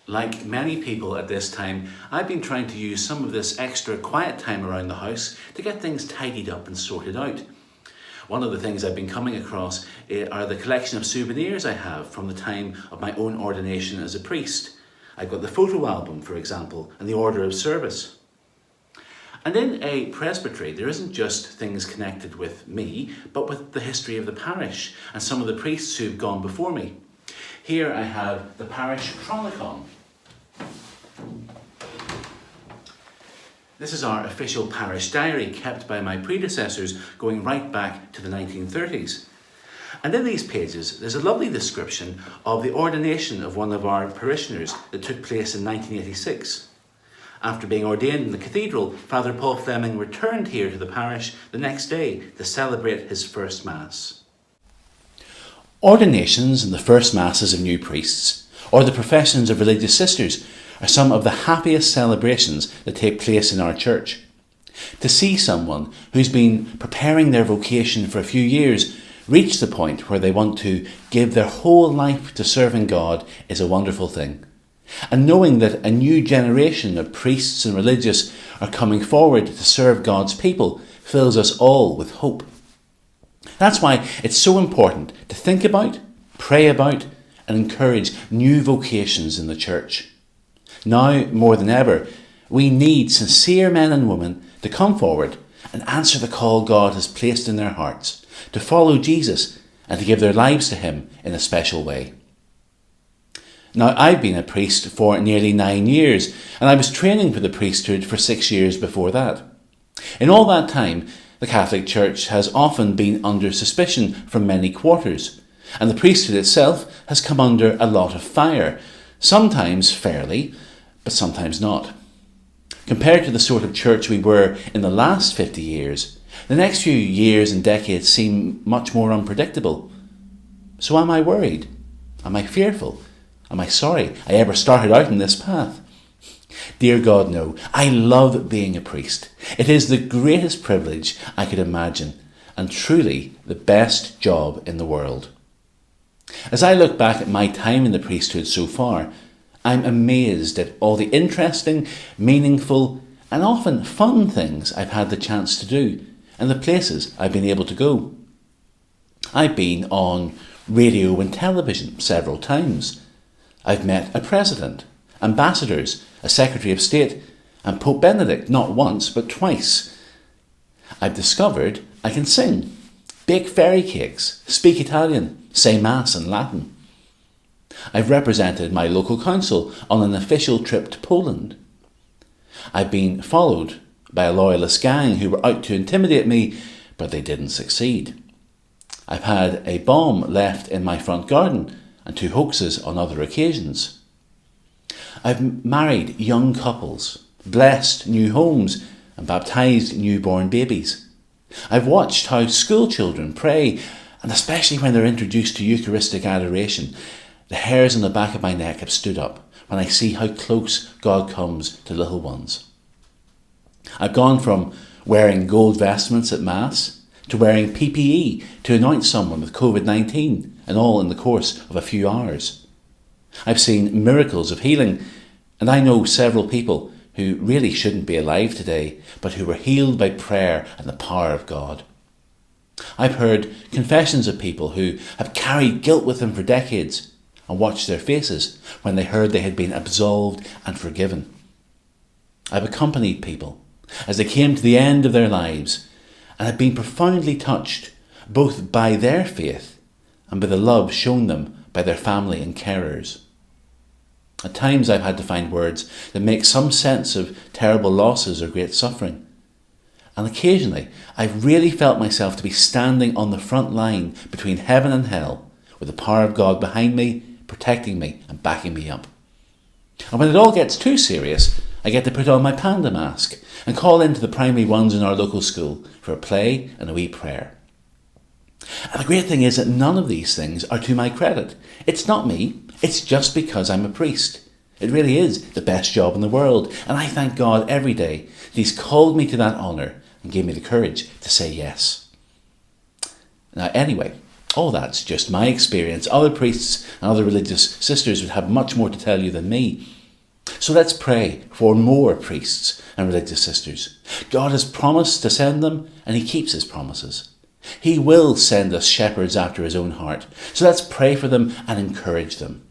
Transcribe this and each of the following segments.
Like many people at this time, I've been trying to use some of this extra quiet time around the house to get things tidied up and sorted out. One of the things I've been coming across are the collection of souvenirs I have from the time of my own ordination as a priest. I've got the photo album, for example, and the order of service. And in a presbytery, there isn't just things connected with me, but with the history of the parish and some of the priests who've gone before me. Here I have the parish chronicon. This is our official parish diary kept by my predecessors going right back to the 1930s. And in these pages, there's a lovely description of the ordination of one of our parishioners that took place in 1986. After being ordained in the cathedral, Father Paul Fleming returned here to the parish the next day to celebrate his first Mass. Ordinations and the first Masses of new priests, or the professions of religious sisters, are some of the happiest celebrations that take place in our church. To see someone who's been preparing their vocation for a few years reach the point where they want to give their whole life to serving God is a wonderful thing. And knowing that a new generation of priests and religious are coming forward to serve God's people fills us all with hope. That's why it's so important to think about, pray about, and encourage new vocations in the church. Now, more than ever, we need sincere men and women to come forward and answer the call God has placed in their hearts, to follow Jesus and to give their lives to him in a special way. Now, I've been a priest for nearly 9 years, and I was training for the priesthood for 6 years before that. In all that time, the Catholic Church has often been under suspicion from many quarters, and the priesthood itself has come under a lot of fire, sometimes fairly, but sometimes not. Compared to the sort of church we were in the last 50 years, the next few years and decades seem much more unpredictable. So am I worried? Am I fearful? Am I sorry I ever started out in this path? Dear God, no. I love being a priest. It is the greatest privilege I could imagine, and truly the best job in the world. As I look back at my time in the priesthood so far, I'm amazed at all the interesting, meaningful, and often fun things I've had the chance to do, and the places I've been able to go. I've been on radio and television several times. I've met a president, ambassadors, a secretary of state, and Pope Benedict not once but twice. I've discovered I can sing, bake fairy cakes, speak Italian, say Mass in Latin. I've represented my local council on an official trip to Poland. I've been followed by a loyalist gang who were out to intimidate me, but they didn't succeed. I've had a bomb left in my front garden and 2 hoaxes on other occasions. I've married young couples, blessed new homes, and baptised newborn babies. I've watched how school children pray, and especially when they're introduced to Eucharistic adoration, the hairs on the back of my neck have stood up when I see how close God comes to little ones. I've gone from wearing gold vestments at Mass to wearing PPE to anoint someone with COVID-19, and all in the course of a few hours. I've seen miracles of healing, and I know several people who really shouldn't be alive today, but who were healed by prayer and the power of God. I've heard confessions of people who have carried guilt with them for decades and watched their faces when they heard they had been absolved and forgiven. I've accompanied people as they came to the end of their lives and have been profoundly touched both by their faith and by the love shown them by their family and carers. At times I've had to find words that make some sense of terrible losses or great suffering. And occasionally I've really felt myself to be standing on the front line between heaven and hell, with the power of God behind me, protecting me and backing me up. And when it all gets too serious, I get to put on my panda mask and call into the primary ones in our local school for a play and a wee prayer. And the great thing is that none of these things are to my credit. It's not me, it's just because I'm a priest. It really is the best job in the world, and I thank God every day that He's called me to that honour and gave me the courage to say yes. Now anyway, all that's just my experience. Other priests and other religious sisters would have much more to tell you than me. So let's pray for more priests and religious sisters. God has promised to send them, and he keeps his promises. He will send us shepherds after his own heart. So let's pray for them and encourage them.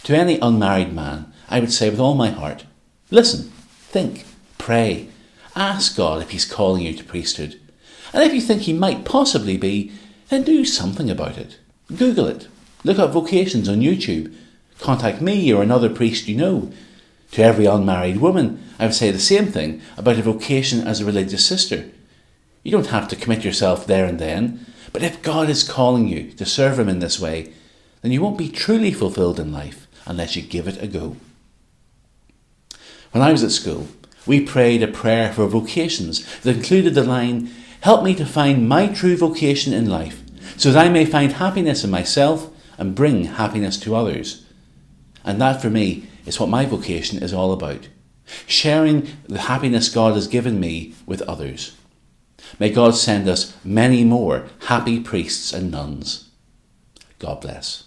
To any unmarried man, I would say with all my heart, listen, think, pray, ask God if he's calling you to priesthood. And if you think he might possibly be, then do something about it. Google it. Look up Vocations on YouTube. Contact me or another priest you know. To every unmarried woman, I would say the same thing about a vocation as a religious sister. You don't have to commit yourself there and then, but if God is calling you to serve him in this way, then you won't be truly fulfilled in life unless you give it a go. When I was at school, we prayed a prayer for vocations that included the line, "Help me to find my true vocation in life, so that I may find happiness in myself and bring happiness to others." And that for me is what my vocation is all about. Sharing the happiness God has given me with others. May God send us many more happy priests and nuns. God bless.